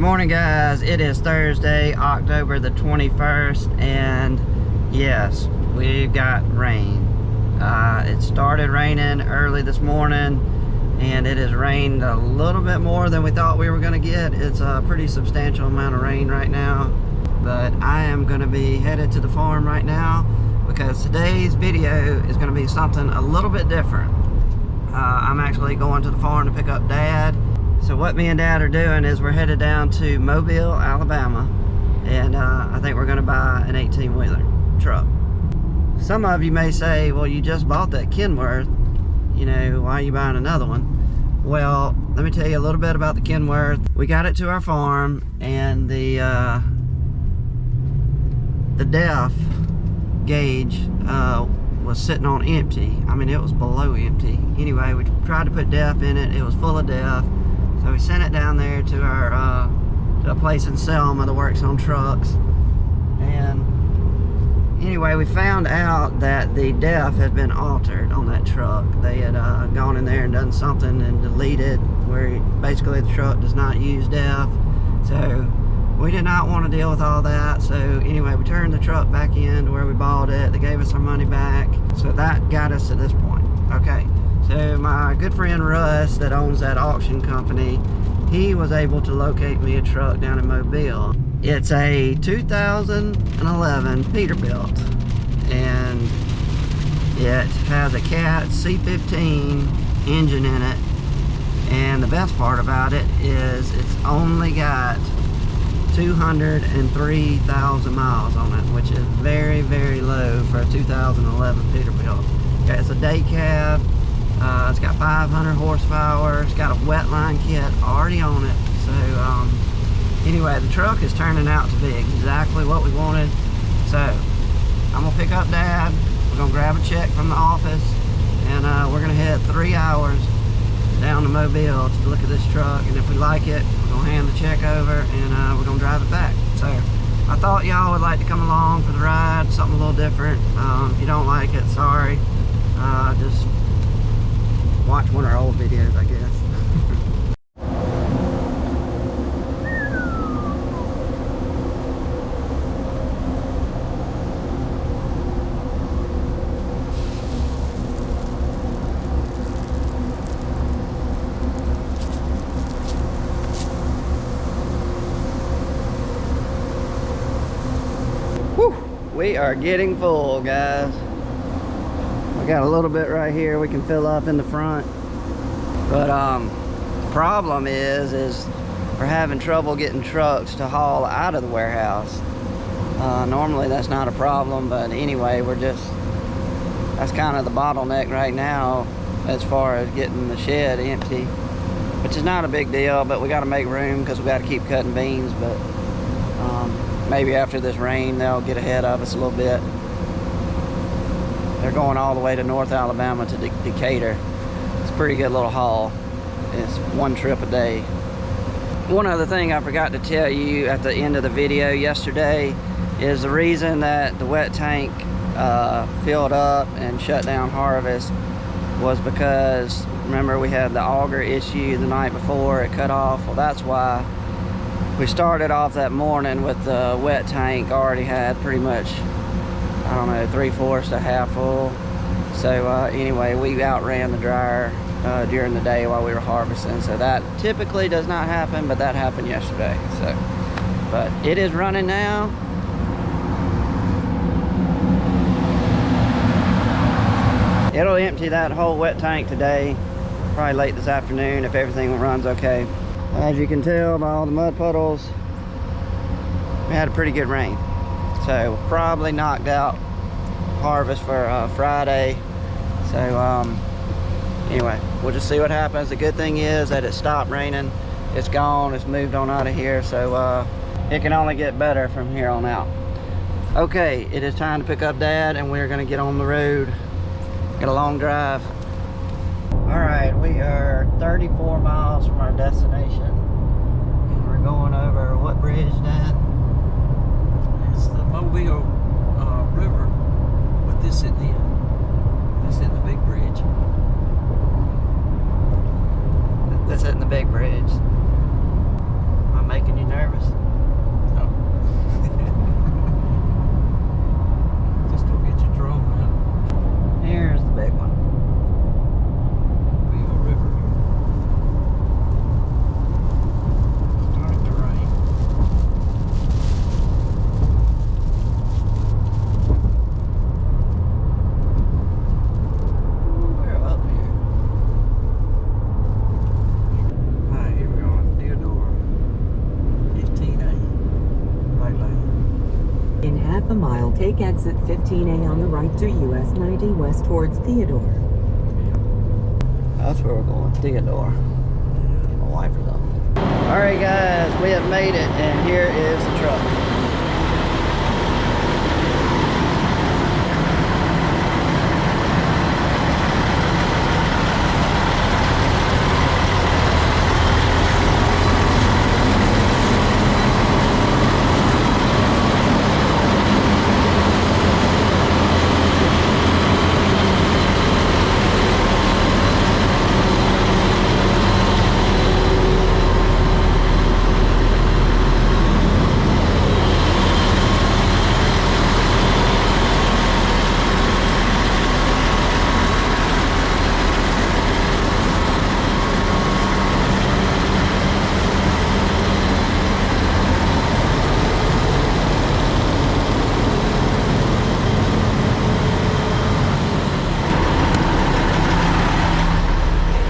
morning, guys. It is Thursday, October the 21st, and yes, we've got rain. It started raining early this morning, and it has rained a little bit more than we thought we were going to get. It's a pretty substantial amount of rain right now, but I am going to be headed to the farm right now because today's video is going to be something a little bit different. I'm actually going to the farm to pick up Dad. So what me and Dad are doing is we're headed down to Mobile, Alabama, and I think we're going to buy an 18-wheeler truck. Some of you may say, well, you just bought that Kenworth, you know, why are you buying another one? Well, let me tell you a little bit about the Kenworth. We got it to our farm, and the DEF gauge was sitting on empty. I mean, it was below empty. Anyway, we tried to put DEF in it. It was full of DEF. So we sent it down there to our to a place in Selma that works on trucks. And anyway, we found out that the DEF had been altered on that truck. They had gone in there and done something and deleted where basically the truck does not use DEF. So we did not want to deal with all that. So anyway, we turned the truck back in to where we bought it. They gave us our money back. So that got us to this point. Okay. So my good friend Russ that owns that auction company, he was able to locate me a truck down in Mobile. It's a 2011 Peterbilt, and it has a Cat C15 engine in it, and the best part about it is it's only got 203,000 miles on it, which is very, very low for a 2011 Peterbilt. Okay, it's a day cab. It's got 500 horsepower. It's got a wetline kit already on it. So anyway, the truck is turning out to be exactly what we wanted. So I'm gonna pick up Dad. We're gonna grab a check from the office, and we're gonna head 3 hours down to Mobile to look at this truck. And if we like it, we're gonna hand the check over, and we're gonna drive it back. So I thought y'all would like to come along for the ride, something a little different. If you don't like it, sorry. Just watch one of our old videos, I guess. Whew, we are getting full, guys. We got a little bit right here we can fill up in the front, but the problem is we're having trouble getting trucks to haul out of the warehouse. Normally that's not a problem, but anyway, that's kind of the bottleneck right now as far as getting the shed empty, which is not a big deal, but we got to make room because we got to keep cutting beans. But maybe after this rain they'll get ahead of us a little bit. They're going all the way to North Alabama to Decatur. It's a pretty good little haul. It's one trip a day. One other thing I forgot to tell you at the end of the video yesterday is the reason that the wet tank filled up and shut down harvest was because, remember, we had the auger issue the night before. It cut off. Well, that's why we started off that morning with the wet tank already had pretty much, I don't know, 3/4 to half full. So anyway, we outran the dryer during the day while we were harvesting. So that typically does not happen, but that happened yesterday. So, but it is running now. It'll empty that whole wet tank today, probably late this afternoon if everything runs okay. As you can tell by all the mud puddles, we had a pretty good rain. So probably knocked out harvest for Friday. So anyway, we'll just see what happens. The good thing is that it stopped raining. It's gone. It's moved on out of here. So it can only get better from here on out. Okay, it is time to pick up Dad, and we're gonna get on the road. Get a long drive. All right, we are 34 miles from our destination, and we're going over what bridge, Dad? It's the Mobile River, but this isn't the big bridge. This isn't the big bridge. My making you nervous? No. Just don't get your drone out. Here's the big one. Mobile River. Starting to rain. Ooh, we're up here. Alright, here we are. Theodore. 15A. Right lane. In half a mile, take exit 15A on the right to US 90 west towards Theodore. That's where we're going, Theodore. Get my wipers on. Alright guys, we have made it, and here is the truck.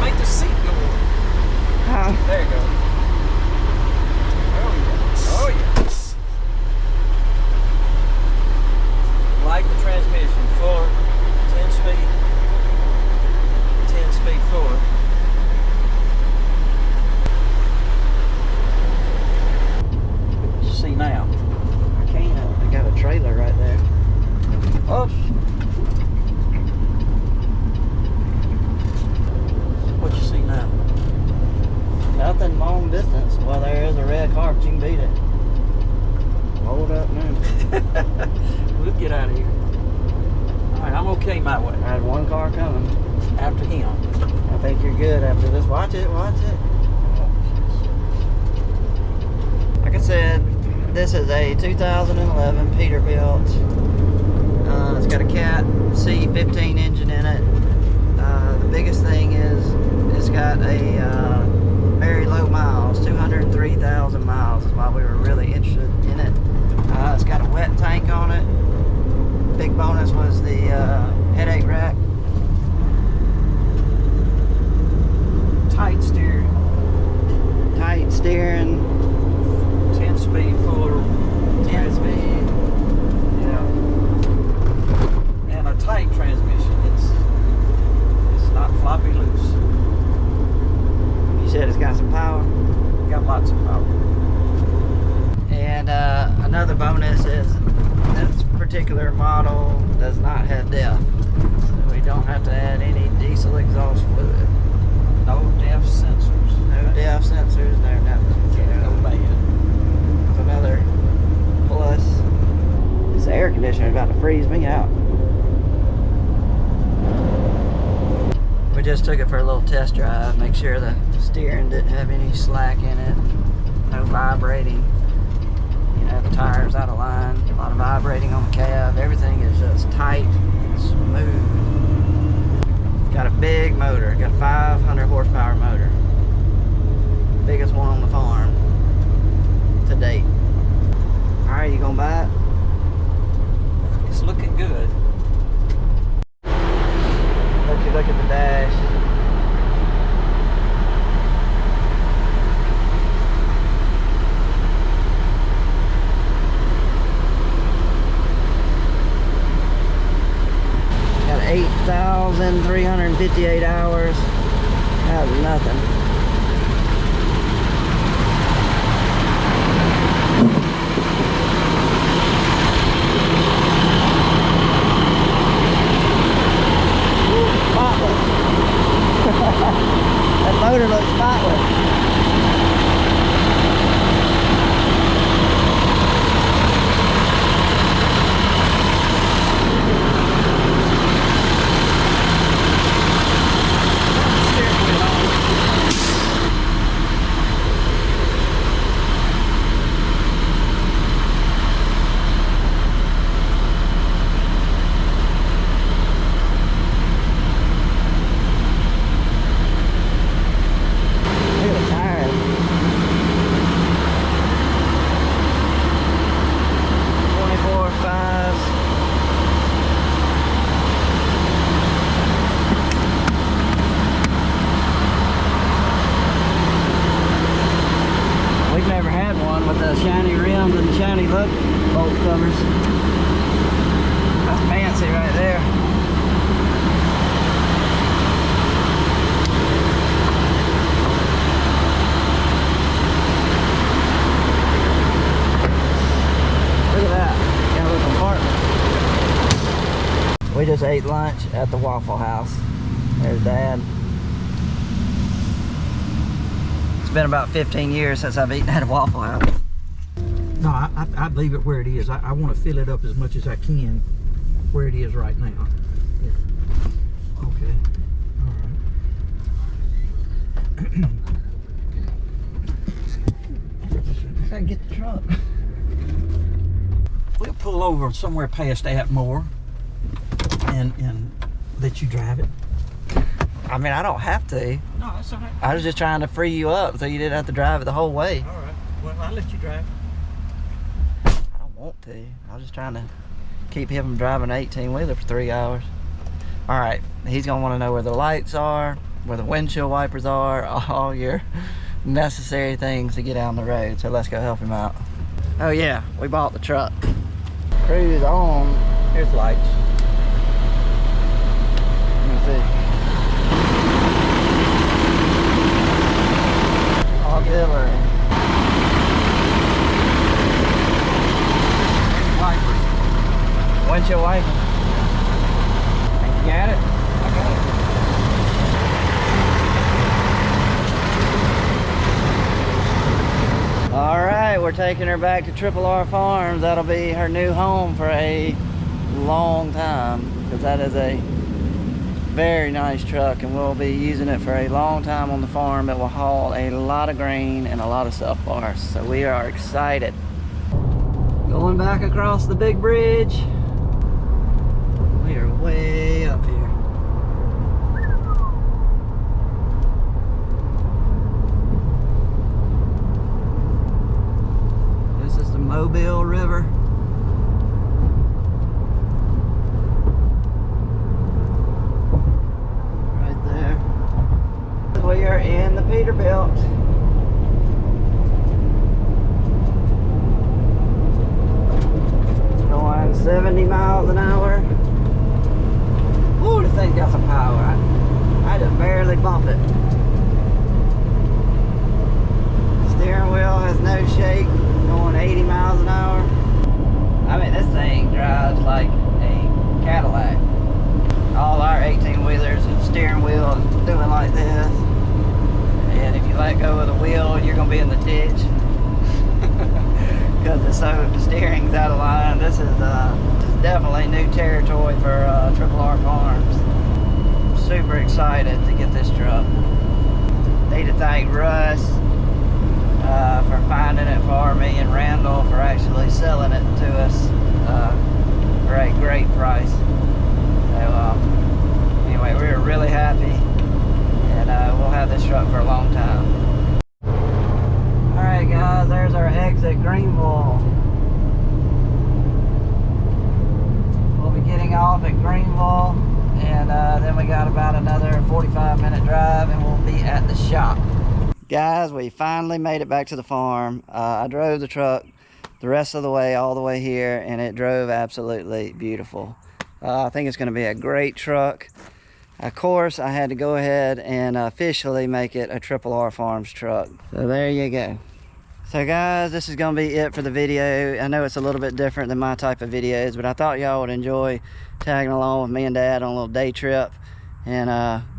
Make the seat go on. There you go. Oh yeah. Oh yeah. Like the transmission, fuller, 10 speed. 10 speed fuller. What you see now? I can't. They got a trailer right there. Oh, What you see now? nothing long distance. Well, there is a red car, but you can beat it. Hold up now. We'll get out of here. Alright, I'm okay my way. I had one car coming. After him. I think you're good after this. Watch it, watch it. Like I said, this is a 2011 Peterbilt. It's got a Cat C15 engine in it. The biggest thing is it's got a very low miles, 203,000 miles is why we were really interested in it. It's got a wet tank on it. Big bonus was the headache rack. Tight steering. Tight steering, 10 speed fuller. 10 speed. Yeah. And a tight transmission. It's not floppy loose. You said it's got some power. Got lots of power. And another bonus is this particular model does not have DEF. So we don't have to add any diesel exhaust fluid. No DEF sensors. No DEF sensors, no nothing. So No bad. that's another plus. This air conditioner is about to freeze me out. We just took it for a little test drive, make sure the steering didn't have any slack in it, no vibrating. You know, the tires out of line, a lot of vibrating on the cab. Everything is just tight and smooth. It's got a big motor, got a 500 horsepower motor. Biggest one on the farm to date. Alright, you gonna buy it? It's looking good. Look at the dash. Got 8,358 hours. That's nothing. That motor looks spotless. the shiny rims and the shiny look bolt covers. That's fancy right there. Look at that. Got a little compartment. We just ate lunch at the Waffle House. There's Dad. It's been about 15 years since I've eaten at a Waffle House. No, I leave it where it is. I want to fill it up as much as I can where it is right now. Here. Okay. All right. I gotta get the truck. We'll pull over somewhere past Atmore and let you drive it. I mean, I don't have to. No, that's all right. I was just trying to free you up so you didn't have to drive it the whole way. All right. Well, I'll let you drive. I don't want to. I was just trying to keep him from driving an 18-wheeler for 3 hours. All right, he's gonna want to know where the lights are, where the windshield wipers are, all your necessary things to get down the road. So let's go help him out. Oh yeah, we bought the truck. Cruise on. Here's lights. Let me see. Auxiliary. Wipers. Windshield wiper. You got it? I got it. All right, we're taking her back to Triple R Farms. That'll be her new home for a long time, because that is a very nice truck, and we'll be using it for a long time on the farm. It will haul a lot of grain and a lot of stuff for us, so we are excited. Going back across the big bridge. We are way up here. This is the Mobile River. Right there. We are in the Peterbilt. Going 70 miles an hour. Ooh, this thing's got some power. I just barely bump it. Steering wheel has no shake, going 80 miles an hour. I mean, this thing drives like a Cadillac. All our 18-wheelers, the steering wheel is doing like this. And if you let go of the wheel, you're gonna be in the ditch. Because the steering's out of line. This is definitely new territory for Triple R Farms. I'm super excited to get this truck. Need to thank Russ for finding it for me, and Randall for actually selling it to us for a great price. So anyway, we're really happy, and we'll have this truck for a long time. Alright guys, there's our exit Greenville. We'll be getting off at Greenville, and then we got about another 45-minute drive and we'll be at the shop. Guys, we finally made it back to the farm. I drove the truck the rest of the way, all the way here, and it drove absolutely beautiful. I think it's going to be a great truck. Of course, I had to go ahead and officially make it a Triple R Farms truck. So there you go. So guys, this is going to be it for the video. I know it's a little bit different than my type of videos, but I thought y'all would enjoy tagging along with me and Dad on a little day trip and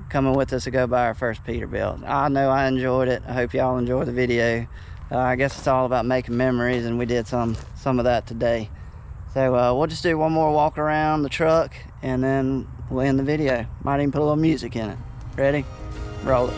coming with us to go buy our first Peterbilt. I know I enjoyed it. I hope y'all enjoy the video. I guess it's all about making memories, and we did some of that today. So we'll just do one more walk around the truck, and then we'll end the video. Might even put a little music in it. Ready? Roll it.